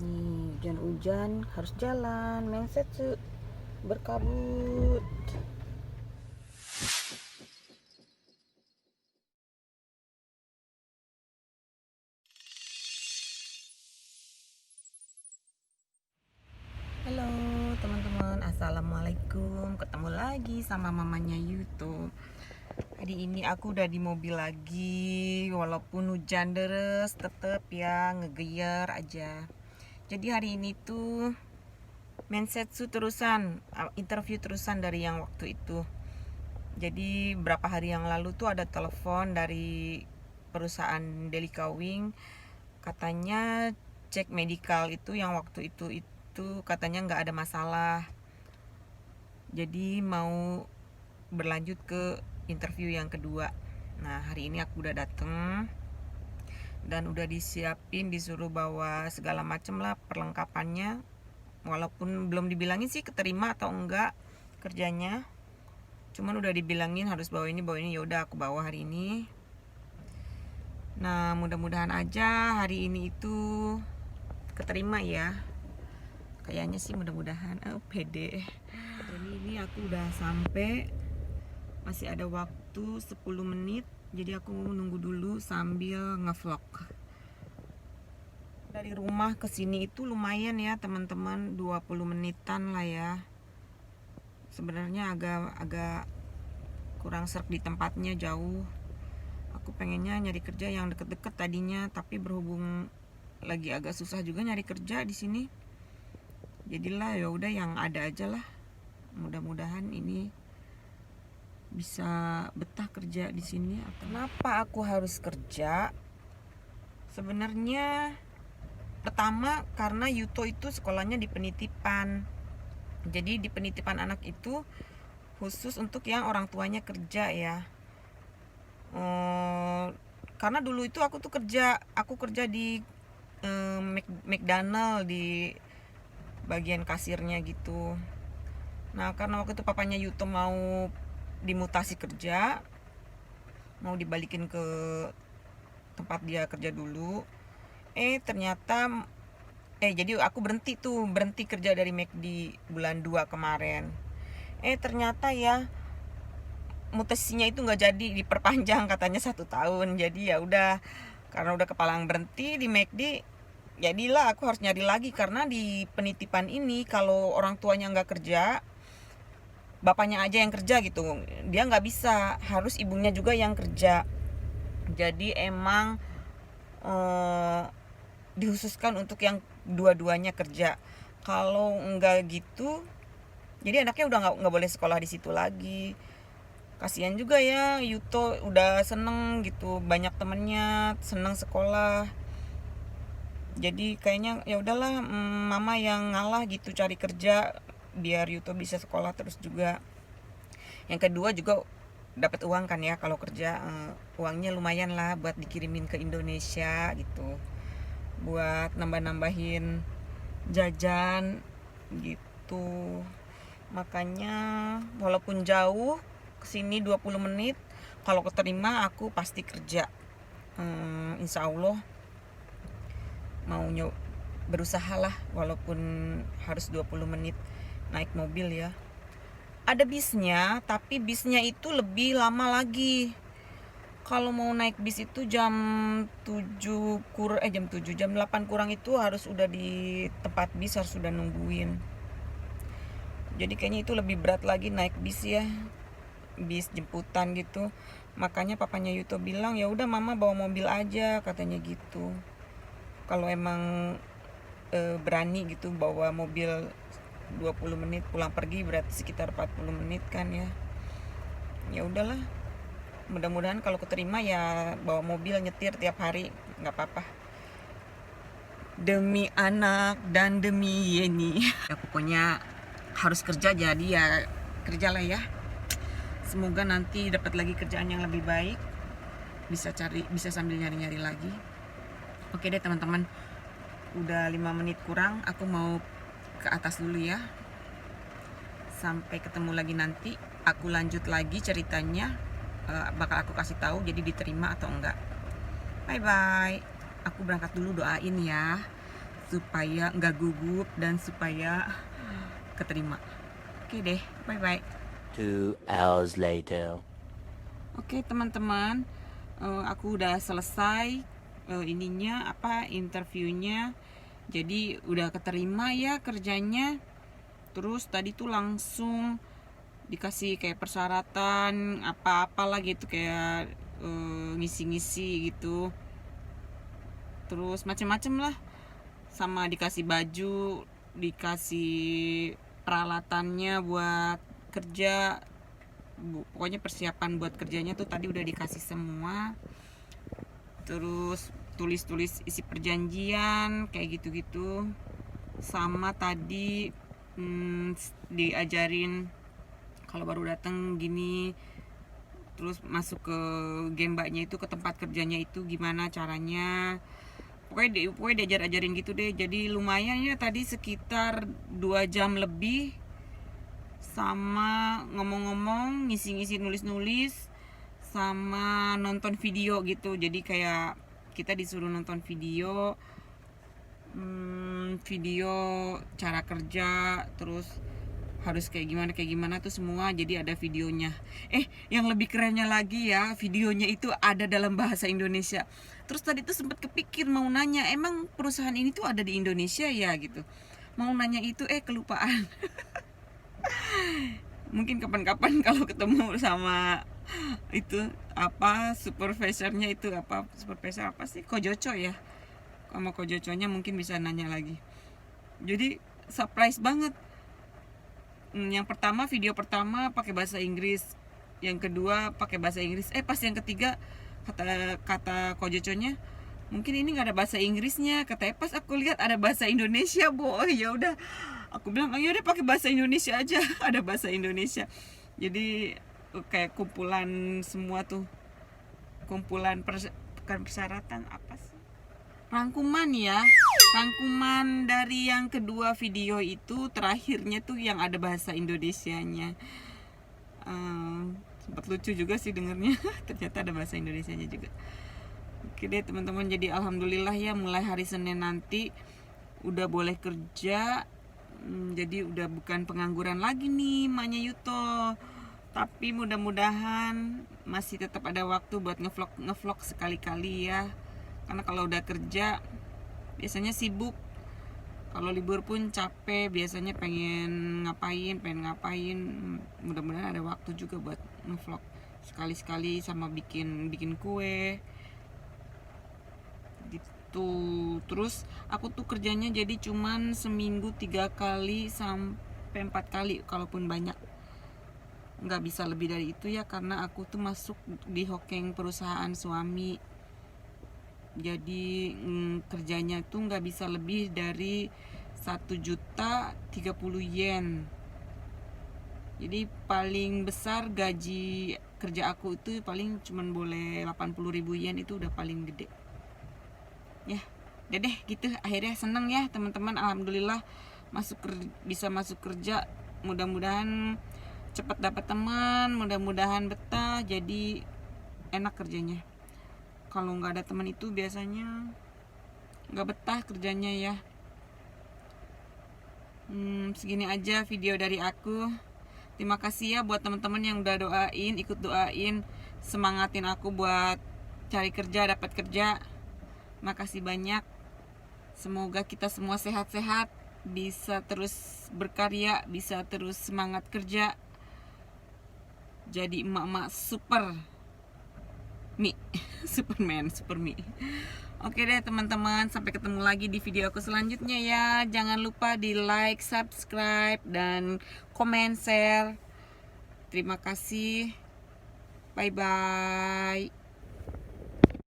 Nih, hujan-hujan harus jalan, Mensetsu berkabut. Halo teman-teman, assalamualaikum. Ketemu lagi sama mamanya YouTube. Hari ini aku udah di mobil lagi, walaupun hujan deres, tetep ya ngegeyer aja. Jadi hari ini tuh Mensetsu terusan, interview terusan dari yang waktu itu. Jadi berapa hari yang lalu tuh ada telepon dari perusahaan Delikawing, katanya cek medikal itu yang waktu itu katanya nggak ada masalah. Jadi mau berlanjut ke interview yang kedua. Nah hari ini aku udah dateng dan udah disiapin, disuruh bawa segala macem lah perlengkapannya. Walaupun belum dibilangin sih keterima atau enggak kerjanya, cuman udah dibilangin harus bawa ini ya udah aku bawa hari ini. Nah mudah-mudahan aja hari ini itu keterima ya, kayaknya sih mudah-mudahan. Pede. Jadi ini aku udah sampai, masih ada waktu 10 menit, jadi aku nunggu dulu sambil ngevlog. Dari rumah ke sini itu lumayan ya teman-teman, 20 menitan lah ya. Sebenarnya agak kurang serk di tempatnya, jauh. Aku pengennya nyari kerja yang deket-deket tadinya, tapi berhubung lagi agak susah juga nyari kerja di sini. Jadilah ya udah yang ada aja lah. Mudah-mudahan ini bisa betah kerja di sini. Kenapa aku harus kerja? Sebenarnya pertama karena Yuto itu sekolahnya di penitipan. Jadi di penitipan anak itu khusus untuk yang orang tuanya kerja ya. Karena dulu itu aku kerja di McDonald di bagian kasirnya gitu. Nah karena waktu itu papanya Yuto mau dimutasi kerja, mau dibalikin ke tempat dia kerja dulu. Ternyata jadi aku berhenti kerja dari McD bulan 2 kemarin. Ternyata ya mutasinya itu nggak jadi diperpanjang, katanya 1 tahun. Jadi ya udah, karena udah kepalang berhenti di McD, jadilah aku harus nyari lagi. Karena di penitipan ini kalau orang tuanya nggak kerja, bapaknya aja yang kerja gitu, dia nggak bisa, harus ibunya juga yang kerja. Jadi emang dihususkan untuk yang dua-duanya kerja. Kalau nggak gitu, jadi anaknya udah nggak boleh sekolah di situ lagi. Kasihan juga ya, Yuto udah seneng gitu, banyak temennya, seneng sekolah. Jadi kayaknya ya udahlah, mama yang ngalah gitu cari kerja biar Yuto bisa sekolah terus juga. Yang kedua juga dapat uang kan ya kalau kerja, uangnya lumayan lah buat dikirimin ke Indonesia gitu, buat nambah-nambahin jajan gitu. Makanya walaupun jauh kesini 20 menit, kalau keterima aku pasti kerja. Insya Allah mau berusaha lah, walaupun harus 20 menit naik mobil ya. Ada bisnya, tapi bisnya itu lebih lama lagi. Kalau mau naik bis itu jam 8 kurang itu harus udah di tempat bis, harus udah nungguin. Jadi kayaknya itu lebih berat lagi naik bis ya, bis jemputan gitu. Makanya papanya Yuto bilang ya udah mama bawa mobil aja, katanya gitu. Kalau emang berani gitu bawa mobil 20 menit pulang pergi, berarti sekitar 40 menit kan ya. Ya udahlah, mudah-mudahan kalau keterima ya bawa mobil nyetir tiap hari, nggak apa-apa. Demi anak dan demi Yeni. Ya pokoknya harus kerja, jadi ya kerjalah ya. Semoga nanti dapat lagi kerjaan yang lebih baik, bisa sambil nyari-nyari lagi. Oke deh teman-teman, udah 5 menit kurang, aku mau ke atas dulu ya. Sampai ketemu lagi nanti, aku lanjut lagi ceritanya. Bakal aku kasih tahu jadi diterima atau enggak. Bye bye. Aku berangkat dulu, doain ya supaya nggak gugup dan supaya keterima. Oke deh, bye bye. 2 hours later. Oke teman-teman, aku udah selesai interviewnya. Jadi udah keterima ya kerjanya. Terus tadi tuh langsung dikasih kayak persyaratan apa-apalah gitu, kayak ngisi-ngisi gitu. Terus macem-macem lah, sama dikasih baju, dikasih peralatannya buat kerja. Pokoknya persiapan buat kerjanya tuh tadi udah dikasih semua. Terus tulis-tulis isi perjanjian kayak gitu-gitu. Sama tadi diajarin kalau baru datang gini, terus masuk ke gembanya itu, ke tempat kerjanya itu gimana caranya. Pokoknya diajarin gitu deh. Jadi lumayan ya tadi, sekitar 2 jam lebih, sama ngomong-ngomong, ngisi-ngisi, nulis-nulis, sama nonton video gitu. Jadi kayak kita disuruh nonton video cara kerja, terus harus kayak gimana tuh semua, jadi ada videonya. Yang lebih kerennya lagi ya, videonya itu ada dalam bahasa Indonesia. Terus tadi tuh sempat kepikir mau nanya, emang perusahaan ini tuh ada di Indonesia ya gitu. Mau nanya itu kelupaan. Mungkin kapan-kapan kalau ketemu sama itu supervisornya itu supervisor apa sih, Kojoco ya, sama Kojoconya mungkin bisa nanya lagi. Jadi surprise banget. Yang pertama, video pertama pakai bahasa Inggris, yang kedua pakai bahasa Inggris. Pas yang ketiga kata Kojoconya, mungkin ini nggak ada bahasa Inggrisnya, katanya. Pas aku lihat ada bahasa Indonesia, ya udah, aku bilang ayo deh pakai bahasa Indonesia aja. Ada bahasa Indonesia. Jadi kayak kumpulan semua tuh, kumpulan persyaratan apa sih, rangkuman dari yang kedua video itu, terakhirnya tuh yang ada bahasa Indonesianya. Sempat lucu juga sih dengernya. Ternyata ada bahasa Indonesianya juga. Oke deh teman-teman, jadi alhamdulillah ya, mulai hari Senin nanti udah boleh kerja. Jadi udah bukan pengangguran lagi nih maknya Yuto. Tapi mudah-mudahan masih tetap ada waktu buat ngevlog sekali-kali ya. Karena kalau udah kerja biasanya sibuk, kalau libur pun capek, biasanya pengen ngapain. Mudah-mudahan ada waktu juga buat ngevlog sekali-sekali, sama bikin kue gitu. Terus aku tuh kerjanya jadi cuman seminggu 3 kali sampai 4 kali kalaupun banyak, nggak bisa lebih dari itu ya, karena aku tuh masuk di hokeng perusahaan suami. Jadi kerjanya tuh nggak bisa lebih dari 1.030.000 yen. Jadi paling besar gaji kerja aku itu paling cuman boleh 80.000 yen, itu udah paling gede ya. Udah deh gitu, akhirnya seneng ya teman-teman, alhamdulillah bisa masuk kerja. Mudah-mudahan cepat dapat teman, mudah-mudahan betah, jadi enak kerjanya. Kalau nggak ada teman itu biasanya nggak betah kerjanya ya. Segini aja video dari aku. Terima kasih ya buat teman-teman yang udah ikut doain, semangatin aku buat cari kerja, dapat kerja. Makasih banyak. Semoga kita semua sehat-sehat, bisa terus berkarya, bisa terus semangat kerja, jadi emak-emak super me. Oke deh teman-teman, sampai ketemu lagi di video aku selanjutnya ya. Jangan lupa di like, subscribe, dan komen, share. Terima kasih. Bye bye.